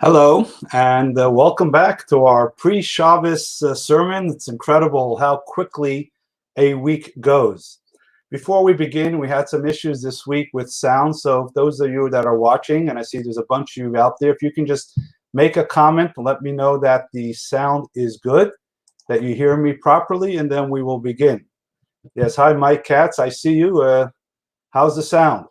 Hello, and welcome back to our pre-Shabbos sermon. It's incredible how quickly a week goes. Before we begin, we had some issues this week with sound, so those of you that are watching, and I see there's a bunch of you out there, if you can just make a comment and let me know that the sound is good, that you hear me properly, and then we will begin. Yes, hi Mike Katz, I see you. How's the sound?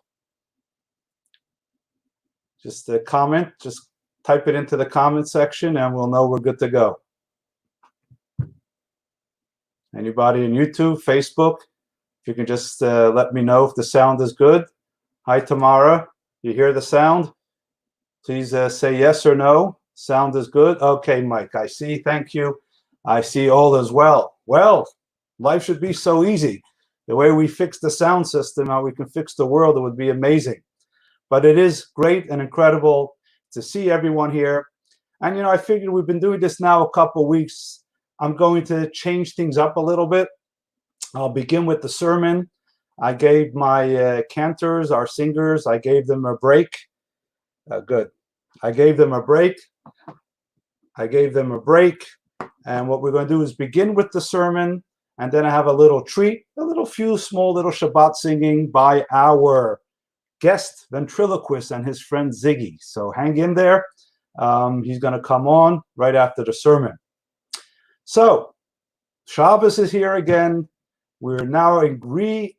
Just a comment, just type it into the comment section and we'll know we're good to go. Anybody in YouTube, Facebook, if you can just let me know if the sound is good. Hi, Tamara. You hear the sound? Please say yes or no. Sound is good. Okay, Mike, I see. Thank you. I see all as well. Well, life should be so easy. The way we fix the sound system, how we can fix the world, it would be amazing. But it is great and incredible to see everyone here. And, I figured we've been doing this now a couple of weeks. I'm going to change things up a little bit. I'll begin with the sermon. I gave my cantors, our singers, I gave them a break. Good. I gave them a break. And what we're going to do is begin with the sermon. And then I have a little treat, small little Shabbat singing by our guest ventriloquist and his friend Ziggy. So hang in there. He's going to come on right after the sermon. So Shabbos is here again. We're now re-entering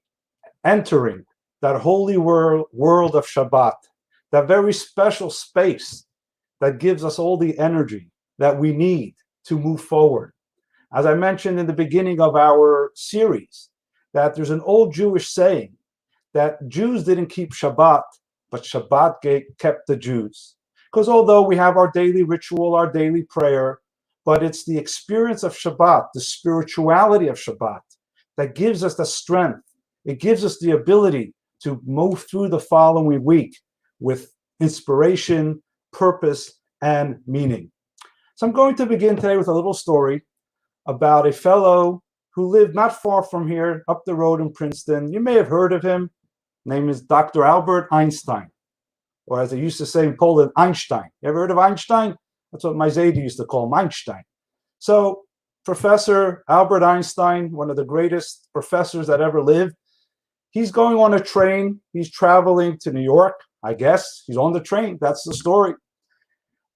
that holy world of Shabbat, that very special space that gives us all the energy that we need to move forward. As I mentioned in the beginning of our series, that there's an old Jewish saying that Jews didn't keep Shabbat, but Shabbat kept the Jews. Because although we have our daily ritual, our daily prayer, but it's the experience of Shabbat, the spirituality of Shabbat, that gives us the strength. It gives us the ability to move through the following week with inspiration, purpose, and meaning. So I'm going to begin today with a little story about a fellow who lived not far from here, up the road in Princeton. You may have heard of him. Name is Dr. Albert Einstein, or as they used to say in Poland, Einstein. You ever heard of Einstein? That's what my Zaydi used to call him, Einstein. So Professor Albert Einstein, one of the greatest professors that ever lived, he's going on a train. He's traveling to New York, I guess. He's on the train. That's the story.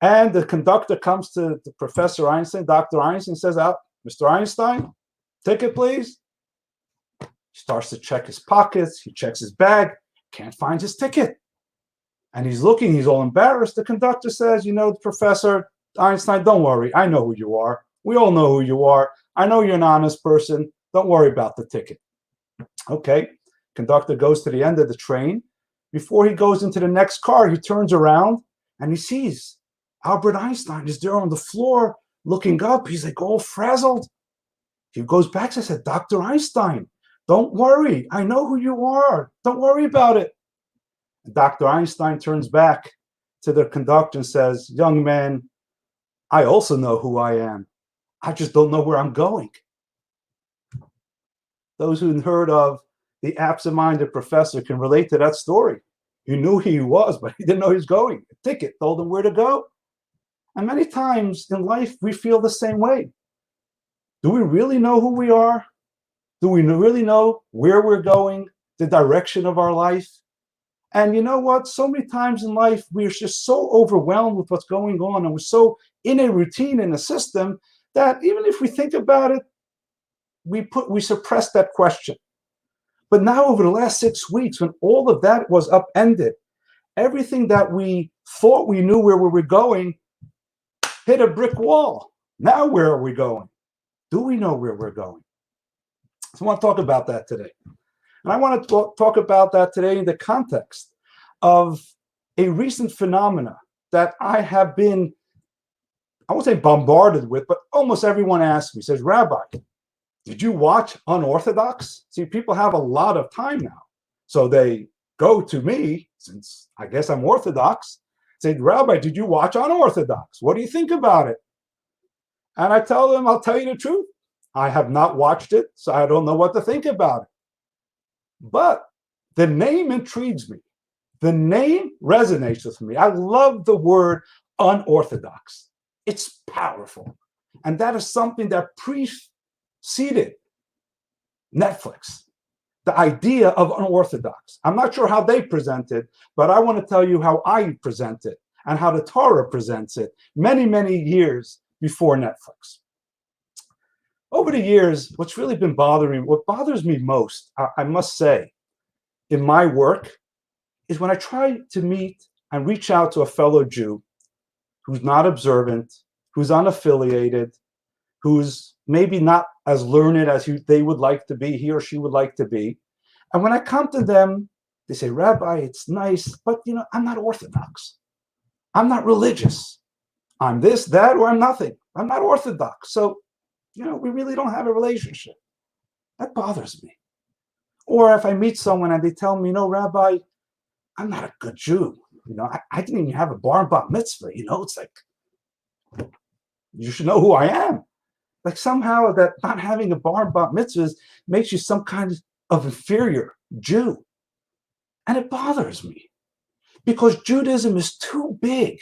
And the conductor comes to Professor Einstein, Dr. Einstein, says, Mr. Einstein, ticket, please. He starts to check his pockets. He checks his bag. Can't find his ticket. And he's looking. He's all embarrassed. The conductor says, Professor Einstein, don't worry. I know who you are. We all know who you are. I know you're an honest person. Don't worry about the ticket. Okay. Conductor goes to the end of the train. Before he goes into the next car, he turns around and he sees Albert Einstein is there on the floor looking up. He's like all frazzled. He goes back and said, Dr. Einstein, don't worry. I know who you are. Don't worry about it. And Dr. Einstein turns back to the conductor and says, young man, I also know who I am. I just don't know where I'm going. Those who heard of the absent-minded professor can relate to that story. He knew who he was, but he didn't know he was going. A ticket told him where to go. And many times in life, we feel the same way. Do we really know who we are? Do we really know where we're going, the direction of our life? And you know what? So many times in life, we're just so overwhelmed with what's going on, and we're so in a routine, in a system, that even if we think about it, we suppress that question. But now over the last 6 weeks, when all of that was upended, everything that we thought we knew where we were going hit a brick wall. Now where are we going? Do we know where we're going? So I want to talk about that today. And I want to talk about that today in the context of a recent phenomena that I have been, I won't say bombarded with, but almost everyone asks me, says, Rabbi, did you watch Unorthodox? See, people have a lot of time now. So they go to me, since I guess I'm Orthodox, say, Rabbi, did you watch Unorthodox? What do you think about it? And I tell them, I'll tell you the truth. I have not watched it, so I don't know what to think about it. But the name intrigues me. The name resonates with me. I love the word unorthodox. It's powerful. And that is something that preceded Netflix. The idea of unorthodox. I'm not sure how they present it, but I want to tell you how I present it and how the Torah presents it many, many years before Netflix. Over the years, what's really been what bothers me most, I must say, in my work, is when I try to meet and reach out to a fellow Jew who's not observant, who's unaffiliated, who's maybe not as learned as they would like to be, he or she would like to be. And when I come to them, they say, Rabbi, it's nice, but I'm not Orthodox. I'm not religious. I'm this, that, or I'm nothing. I'm not Orthodox. So, we really don't have a relationship. That bothers me. Or if I meet someone and they tell me, Rabbi, I'm not a good Jew. I didn't even have a bar and bat mitzvah. It's like, you should know who I am. Like somehow that not having a bar and bat mitzvah makes you some kind of inferior Jew. And it bothers me because Judaism is too big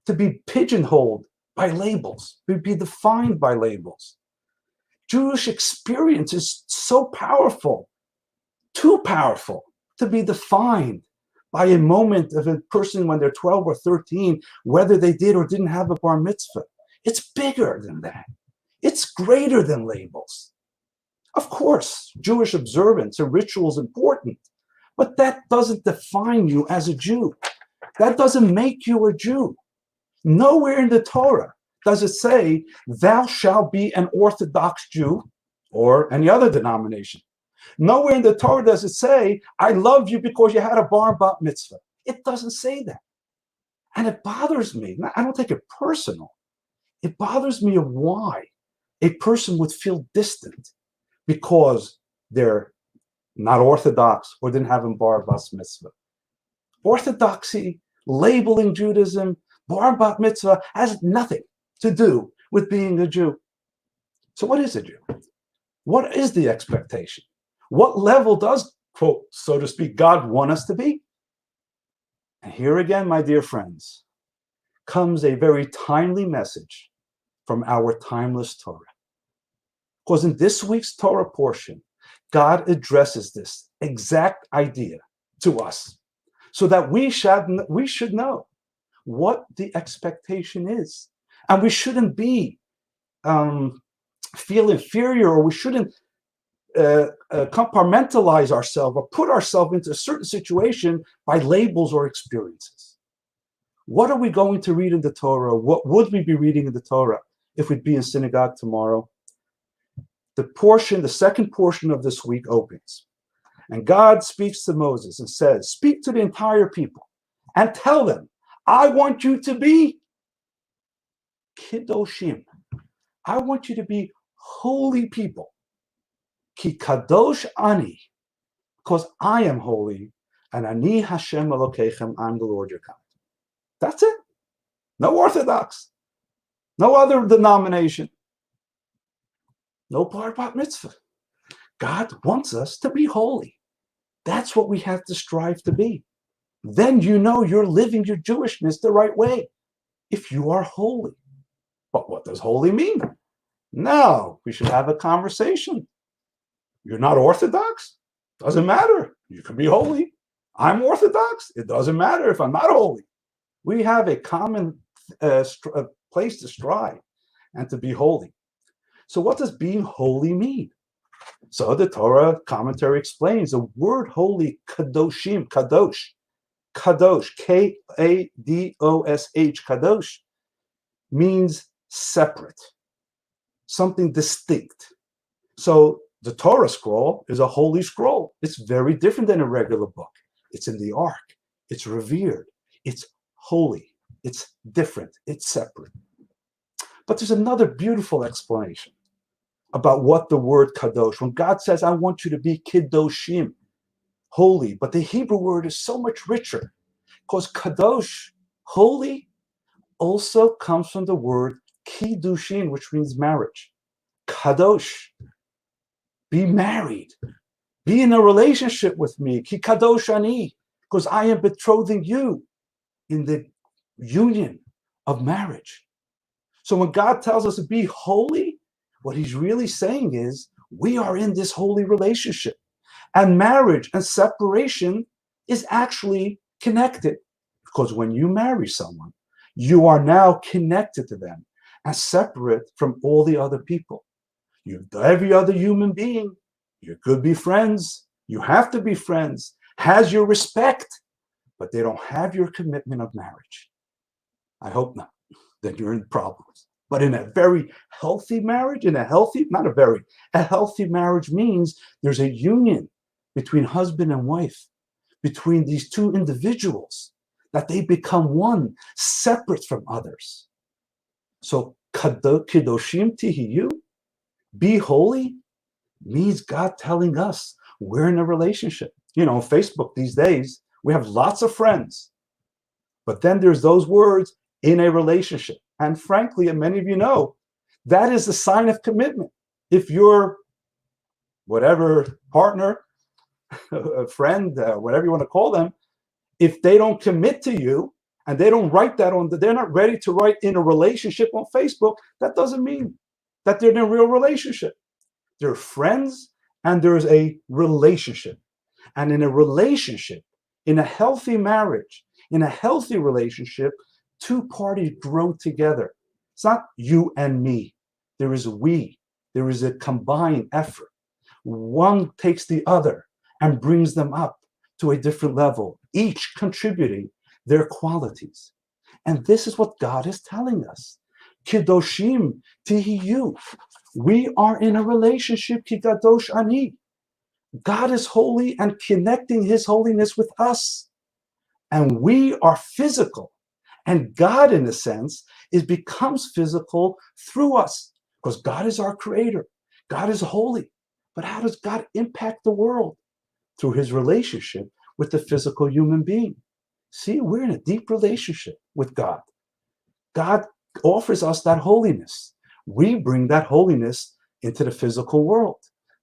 to be pigeonholed by labels, to be defined by labels. Jewish experience is so powerful, too powerful to be defined by a moment of a person when they're 12 or 13, whether they did or didn't have a bar mitzvah. It's bigger than that. It's greater than labels. Of course, Jewish observance and ritual is important, but that doesn't define you as a Jew. That doesn't make you a Jew. Nowhere in the Torah does it say, thou shalt be an Orthodox Jew or any other denomination. Nowhere in the Torah does it say, I love you because you had a bar and bat mitzvah. It doesn't say that. And it bothers me. I don't take it personal. It bothers me of why a person would feel distant because they're not Orthodox or didn't have a bar and bat mitzvah. Orthodoxy, labeling Judaism, bar and bat mitzvah has nothing to do with being a Jew. So what is a Jew? What is the expectation? What level does, quote, so to speak, God want us to be? And here again, my dear friends, comes a very timely message from our timeless Torah. Because in this week's Torah portion, God addresses this exact idea to us so that we should know what the expectation is. And we shouldn't be feel inferior, or we shouldn't compartmentalize ourselves or put ourselves into a certain situation by labels or experiences. What are we going to read in the Torah? What would we be reading in the Torah if we'd be in synagogue tomorrow? The second portion of this week opens. And God speaks to Moses and says, speak to the entire people and tell them, I want you to be Kiddoshim. I want you to be holy people. Ki kadosh ani, because I am holy, and ani Hashem Elokeichem, I'm the Lord your God. That's it. No Orthodox, no other denomination, no bar bat mitzvah. God wants us to be holy. That's what we have to strive to be. Then you're living your Jewishness the right way, if you are holy. But what does holy mean? Now we should have a conversation. You're not Orthodox? Doesn't matter. You can be holy. I'm Orthodox. It doesn't matter if I'm not holy. We have a common place to strive and to be holy. So what does being holy mean? So the Torah commentary explains the word holy, kadoshim, kadosh, kadosh, K-A-D-O-S-H, kadosh, means separate, something distinct. So the Torah scroll is a holy scroll. It's very different than a regular book. It's in the ark. It's revered. It's holy. It's different. It's separate. But there's another beautiful explanation about what the word kadosh, when God says, I want you to be kiddoshim, holy, but the Hebrew word is so much richer because kadosh, holy, also comes from the word kiddushin, which means marriage. Kadosh, be married, be in a relationship with me, ki kadosh ani, because I am betrothing you in the union of marriage. So when God tells us to be holy, what he's really saying is we are in this holy relationship. And marriage and separation is actually connected, because when you marry someone, you are now connected to them and separate from all the other people. Every other human being, you could be friends, you have to be friends, has your respect, but they don't have your commitment of marriage. I hope not. Then you're in problems. But in a very healthy marriage, a healthy marriage means there's a union between husband and wife, between these two individuals, that they become one, separate from others. So, Kedoshim Tihiyu, be holy, means God telling us we're in a relationship. On Facebook these days, we have lots of friends. But then there's those words, in a relationship. And frankly, and many of you know, that is the sign of commitment. If your whatever partner, a friend, whatever you want to call them, if they don't commit to you and they don't write that they're not ready to write in a relationship on Facebook, that doesn't mean that they're in a real relationship. They're friends and there's a relationship. And in a relationship, in a healthy marriage, in a healthy relationship, two parties grow together. It's not you and me. There is a we. There is a combined effort. One takes the other and brings them up to a different level, each contributing their qualities. And this is what God is telling us. Kedoshim tihiyu. We are in a relationship, ki kadosh ani. God is holy and connecting his holiness with us. And we are physical. And God, in a sense, becomes physical through us, because God is our creator. God is holy. But how does God impact the world? Through his relationship with the physical human being. See, we're in a deep relationship with God. God offers us that holiness. We bring that holiness into the physical world.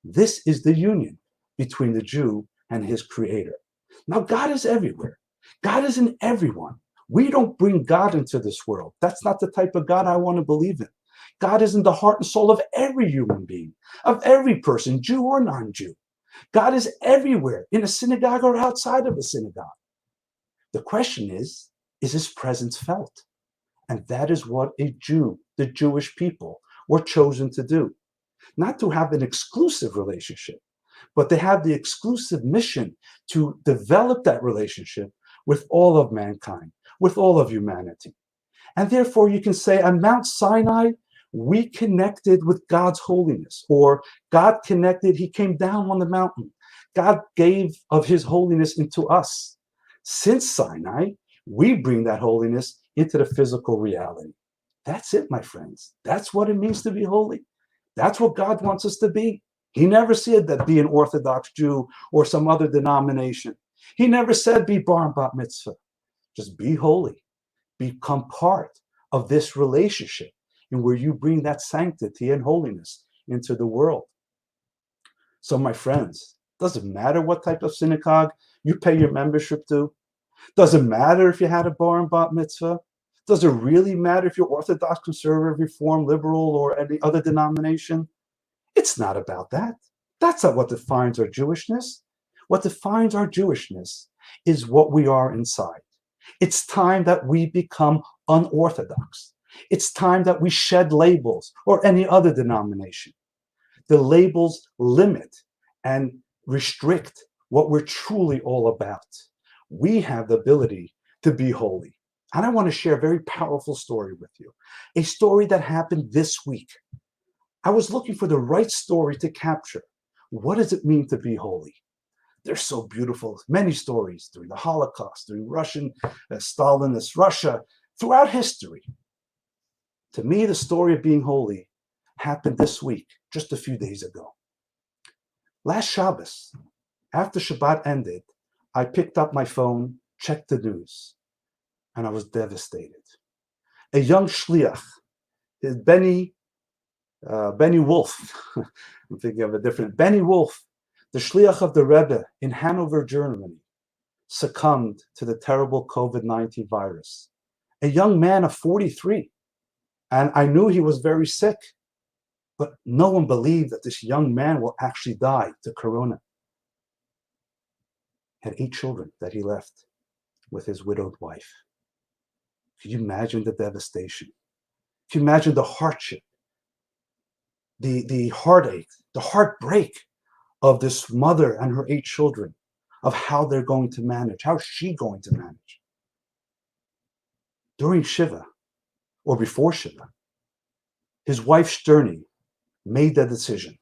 This is the union between the Jew and his creator. Now, God is everywhere. God is in everyone. We don't bring God into this world. That's not the type of God I want to believe in. God is in the heart and soul of every human being, of every person, Jew or non-Jew. God is everywhere, in a synagogue or outside of a synagogue. The question is his presence felt? And that is what a Jew, the Jewish people, were chosen to do. Not to have an exclusive relationship, but they have the exclusive mission to develop that relationship with all of mankind, with all of humanity. And therefore, you can say on Mount Sinai, we connected with God's holiness, or God connected, he came down on the mountain. God gave of his holiness into us. Since Sinai, we bring that holiness into the physical reality. That's it, my friends. That's what it means to be holy. That's what God wants us to be. He never said that be an Orthodox Jew or some other denomination. He never said be bar and bat mitzvah. Just be holy. Become part of this relationship in where you bring that sanctity and holiness into the world. So, my friends, doesn't matter what type of synagogue you pay your membership to. Doesn't matter if you had a bar and bat mitzvah. Does it really matter if you're Orthodox, Conservative, Reform, Liberal, or any other denomination? It's not about that. That's not what defines our Jewishness. What defines our Jewishness is what we are inside. It's time that we become unorthodox. It's time that we shed labels or any other denomination. The labels limit and restrict what we're truly all about. We have the ability to be holy. And I want to share a very powerful story with you. A story that happened this week. I was looking for the right story to capture. What does it mean to be holy? They're so beautiful. Many stories during the Holocaust, during Russian, Stalinist Russia, throughout history. To me, the story of being holy happened this week, just a few days ago. Last Shabbos, after Shabbat ended, I picked up my phone, checked the news, and I was devastated. A young shliach, Benny Wolf, I'm thinking of a different, Benny Wolf, the shliach of the Rebbe in Hanover, Germany, succumbed to the terrible COVID-19 virus. a young man of 43. And I knew he was very sick, but no one believed that this young man will actually die to corona. He had 8 children that he left with his widowed wife. Can you imagine the devastation? Can you imagine the hardship, the heartache, the heartbreak of this mother and her 8 children, of how they're going to manage? How is she going to manage? During Shiva, or before Shiva, his wife Sterny made the decision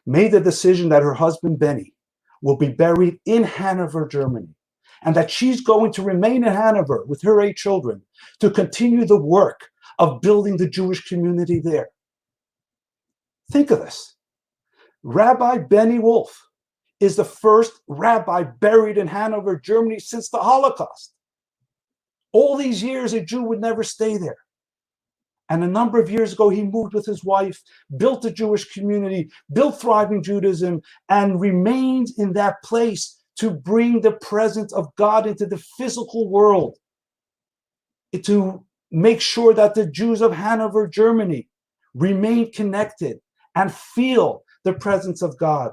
that her husband Benny will be buried in Hanover, Germany, and that she's going to remain in Hanover with her 8 children to continue the work of building the Jewish community there. Think of this. Rabbi Benny Wolf is the first rabbi buried in Hanover, Germany since the Holocaust. All these years, a Jew would never stay there. And a number of years ago, he moved with his wife, built a Jewish community, built thriving Judaism, and remained in that place to bring the presence of God into the physical world, to make sure that the Jews of Hanover, Germany, remain connected and feel the presence of God.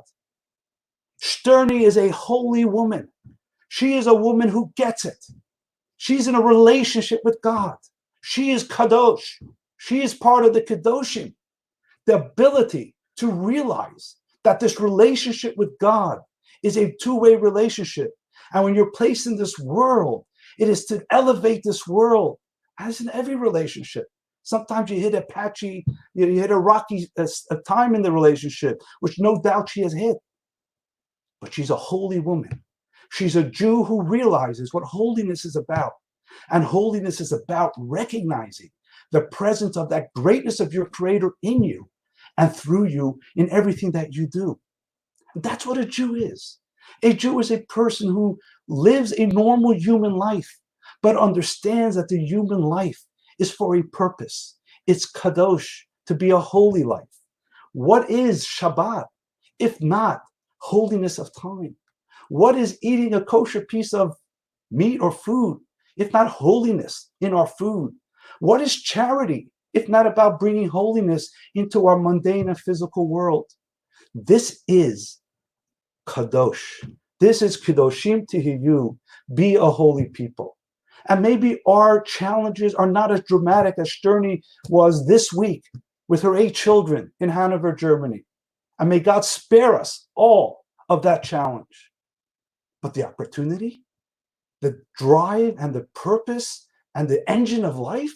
Sterny is a holy woman. She is a woman who gets it. She's in a relationship with God. She is kadosh. She is part of the kadoshim. The ability to realize that this relationship with God is a two-way relationship. And when you're placed in this world, it is to elevate this world, as in every relationship. Sometimes you hit a patchy, you hit a rocky a time in the relationship, which no doubt she has hit. But she's a holy woman. She's a Jew who realizes what holiness is about. And holiness is about recognizing the presence of that greatness of your Creator in you and through you in everything that you do. And that's what a Jew is. A Jew is a person who lives a normal human life, but understands that the human life is for a purpose. It's kadosh, to be a holy life. What is Shabbat, if not holiness of time? What is eating a kosher piece of meat or food, if not holiness in our food? What is charity, if not about bringing holiness into our mundane and physical world? This is kadosh. This is kadoshim tihiyu, be a holy people. And maybe our challenges are not as dramatic as Sterny was this week with her 8 children in Hanover, Germany. And may God spare us all of that challenge. But the opportunity, the drive and the purpose and the engine of life,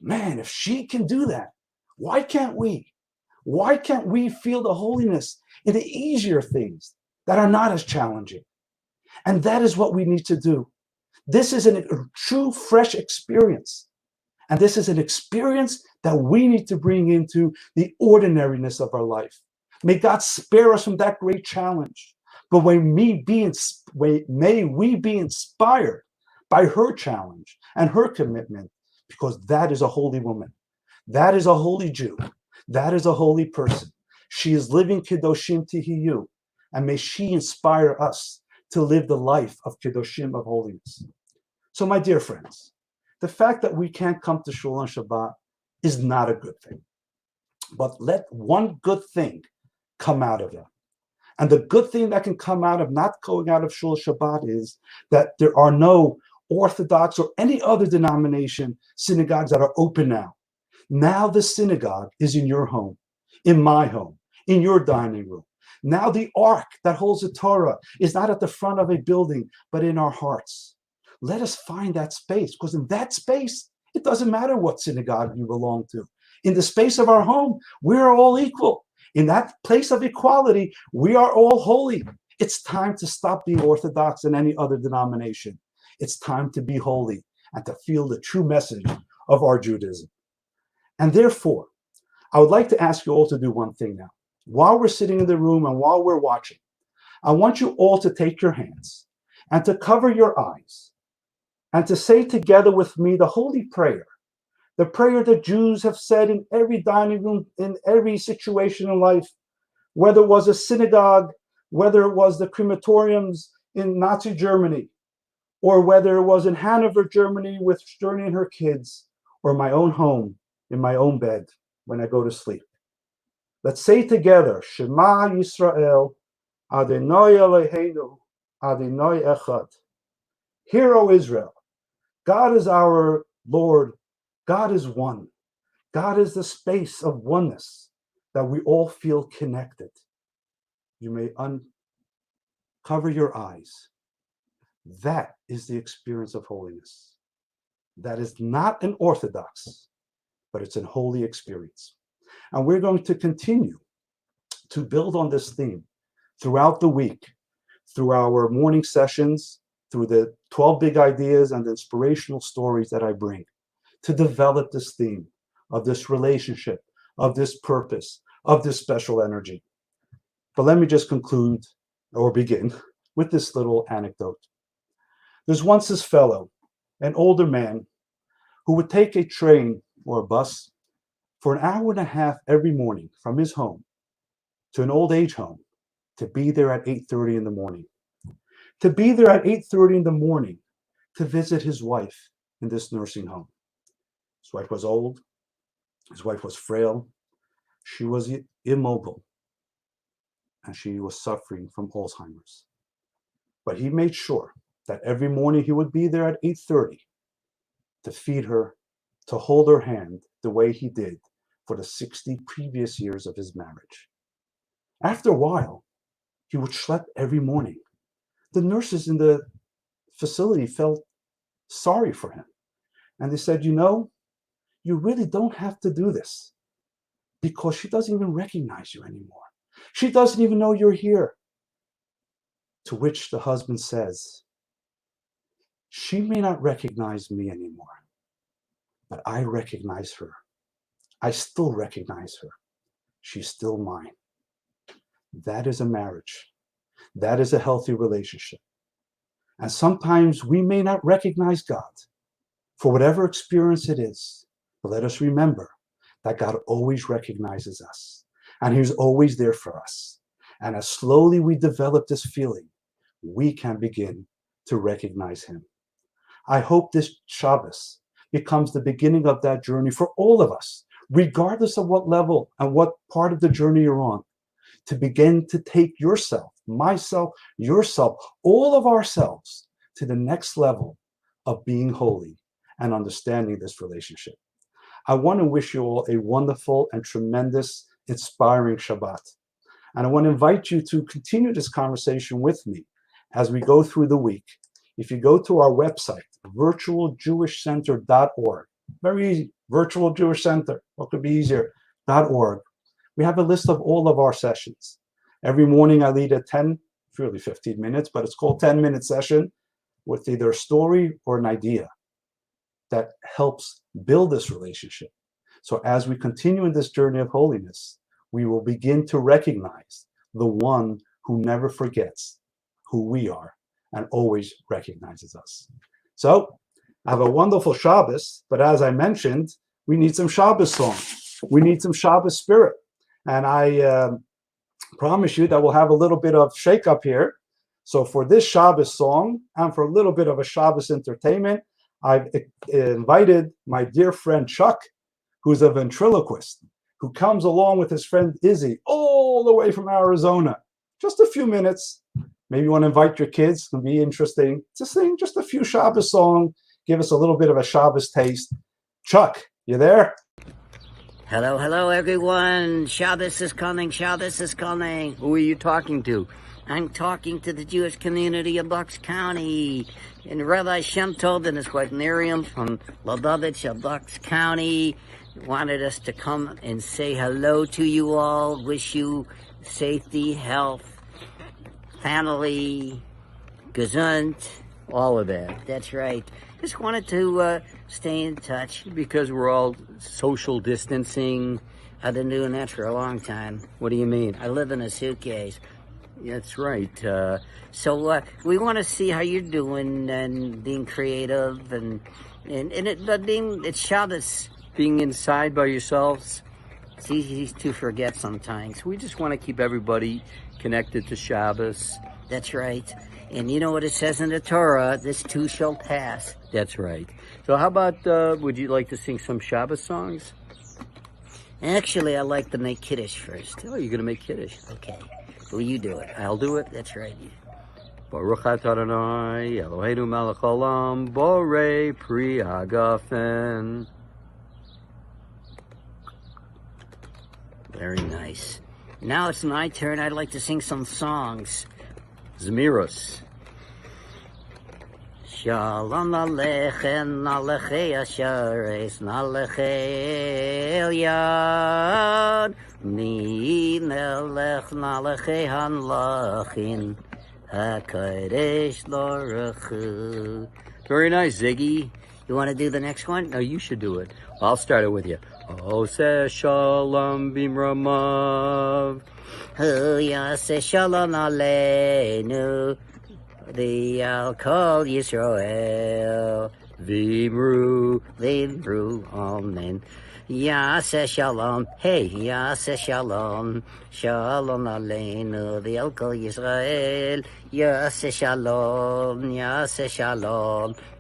man, if she can do that, why can't we? Why can't we feel the holiness in the easier things that are not as challenging? And that is what we need to do. This is a true, fresh experience. And this is an experience that we need to bring into the ordinariness of our life. May God spare us from that great challenge. But may we be inspired by her challenge and her commitment, because that is a holy woman. That is a holy Jew. That is a holy person. She is living Kedoshim Tihiyu. And may she inspire us to live the life of Kedoshim, of holiness. So, my dear friends, the fact that we can't come to Shul on Shabbat is not a good thing. But let one good thing come out of it. And the good thing that can come out of not going out of Shul Shabbat is that there are no Orthodox or any other denomination synagogues that are open now. Now the synagogue is in your home, in my home, in your dining room. Now the ark that holds the Torah is not at the front of a building, but in our hearts. Let us find that space, because in that space, it doesn't matter what synagogue you belong to. In the space of our home, we are all equal. In that place of equality, we are all holy. It's time to stop being Orthodox in any other denomination. It's time to be holy and to feel the true message of our Judaism. And therefore, I would like to ask you all to do one thing now. While we're sitting in the room and while we're watching, I want you all to take your hands and to cover your eyes and to say together with me the holy prayer, the prayer that Jews have said in every dining room, in every situation in life, whether it was a synagogue, whether it was the crematoriums in Nazi Germany, or whether it was in Hanover, Germany with Sterling and her kids, or my own home, in my own bed when I go to sleep. Let's say together, Shema Yisrael, Adonai Eloheinu, Adonai Echad. Hear, O Israel, God is our Lord, God is one. God is the space of oneness that we all feel connected. You may uncover your eyes. That is the experience of holiness. That is not an orthodox, but it's a holy experience. And we're going to continue to build on this theme throughout the week, through our morning sessions, through the 12 big ideas and the inspirational stories that I bring, to develop this theme of this relationship, of this purpose, of this special energy. But let me just conclude or begin with this little anecdote. There's once this fellow, an older man, who would take a train or a bus for an hour and a half every morning from his home to an old age home to be there at 8:30 in the morning. To be there at 8:30 in the morning to visit his wife in this nursing home. His wife was old. His wife was frail. She was immobile. And she was suffering from Alzheimer's. But he made sure that every morning he would be there at 8:30 to feed her, to hold her hand the way he did for the 60 previous years of his marriage. After a while, he would schlep every morning. The nurses in the facility felt sorry for him. And they said, you really don't have to do this because she doesn't even recognize you anymore. She doesn't even know you're here. To which the husband says, she may not recognize me anymore, but I recognize her. I still recognize her. She's still mine. That is a marriage. That is a healthy relationship. And sometimes we may not recognize God for whatever experience it is, but let us remember that God always recognizes us and He's always there for us. And as slowly we develop this feeling, we can begin to recognize Him. I hope this Shabbos becomes the beginning of that journey for all of us, regardless of what level and what part of the journey you're on, to begin to take yourself, myself, yourself, all of ourselves to the next level of being holy and understanding this relationship. I want to wish you all a wonderful and tremendous, inspiring Shabbat. And I want to invite you to continue this conversation with me as we go through the week. If you go to our website, virtualjewishcenter.org, very easy, Virtual Jewish Center, what could be easier, .org. We have a list of all of our sessions. Every morning I lead a 15 minutes, but it's called 10-minute session with either a story or an idea that helps build this relationship. So as we continue in this journey of holiness, we will begin to recognize the one who never forgets who we are and always recognizes us. So have a wonderful Shabbos, but as I mentioned, we need some Shabbos song. We need some Shabbos spirit. And I promise you that we'll have a little bit of shake up here. So for this Shabbos song and for a little bit of a Shabbos entertainment, I've invited my dear friend Chuck, who's a ventriloquist, who comes along with his friend Izzy all the way from Arizona. Just a few minutes. Maybe you want to invite your kids. It'll be interesting to sing just a few Shabbos songs, give us a little bit of a Shabbos taste. Chuck, you there? Hello, hello, everyone. Shabbos is coming. Shabbos is coming. Who are you talking to? I'm talking to the Jewish community of Bucks County. And Rabbi Shem Tov and his wife Miriam from Lubavitch of Bucks County wanted us to come and say hello to you all, wish you safety, health, family, gesund, All of that. That's right. Just wanted to stay in touch. Because we're all social distancing. I've been doing that for a long time. What do you mean? I live in a suitcase. That's right. So we want to see how you're doing and being creative and it's Shabbos. Being inside by yourselves. It's easy to forget sometimes. We just want to keep everybody connected to Shabbos. That's right. And you know what it says in the Torah, this too shall pass. That's right. So how about, would you like to sing some Shabbos songs? Actually, I like to make Kiddush first. Oh, you're going to make Kiddush. Okay. Will you do it? I'll do it. That's right. Baruch atah Adonai, Eloheinu melech haolam, borei pri hagafen. Very nice. Now it's my turn. I'd like to sing some songs. Zmiros. Shalom Aleichem, Alechei Asheres, Nalechei Elyon, Ni Melech, Nalechei Hanlachin, HaKadosh Baruch Hu. Very nice, Ziggy. You want to do the next one? No, you should do it. I'll start it with you. Oseh shalom bimramav. Hu Yaseh Shalom Aleinu, the Al Kol Yisrael, Vimru. Amen. Yaseh Shalom, hey, Yaseh Shalom, Shalom Aleinu, the Al Kol Yisrael, Yaseh Shalom,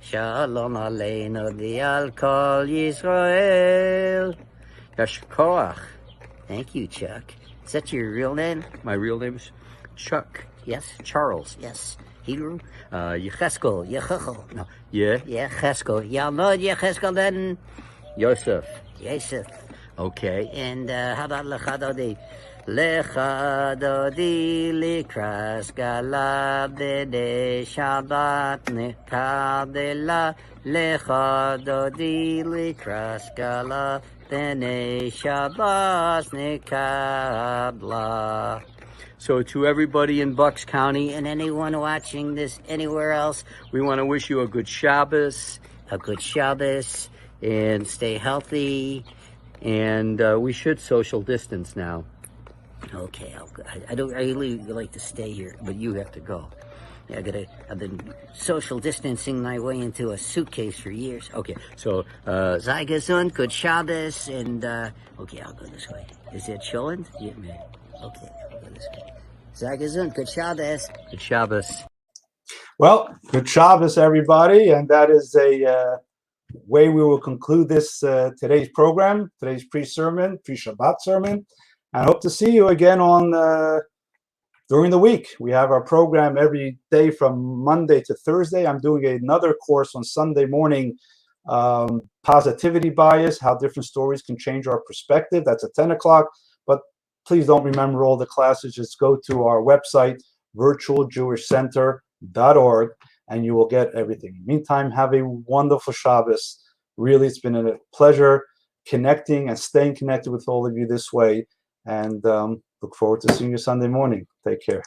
Shalom Aleinu, the Al Kol Yisrael. Yashkoach. Thank you, Chuck. Is that your real name? My real name's Chuck. Yes. Charles. Yes. Hebrew? Yecheskel. Yechechel. No. Yeah. Yecheskel. Y'all know Yecheskel then? Yosef. Yosef. Okay. And how about Lechadodi? Lechadodi likras gala b'nei Shabbat nekadela. Lechadodi likras gala b'nei Shabbat nekabla. So to everybody in Bucks County And anyone watching this anywhere else, we want to wish you a good Shabbos a good Shabbos. and stay healthy. And we should social distance now. Okay, I don't really like to stay here, but you have to go. Yeah, I've been social distancing my way into a suitcase for years. Okay, so Sei gesund, good Shabbos, and okay, I'll go this way. Is it Scholland? yeah, man. Okay, I'll go this way. Sei gesund, good Shabbos. Good Shabbos. Well, good Shabbos, everybody, and that is a way we will conclude this today's program, today's pre-Shabbat sermon. I hope to see you again on during the week. We have our program every day from Monday to Thursday. I'm doing another course on Sunday morning, positivity bias, how different stories can change our perspective. That's at 10 o'clock. But please don't remember all the classes. Just go to our website, virtualjewishcenter.org, and you will get everything. In the meantime, have a wonderful Shabbos. Really, it's been a pleasure connecting and staying connected with all of you this way. And look forward to seeing you Sunday morning. Take care.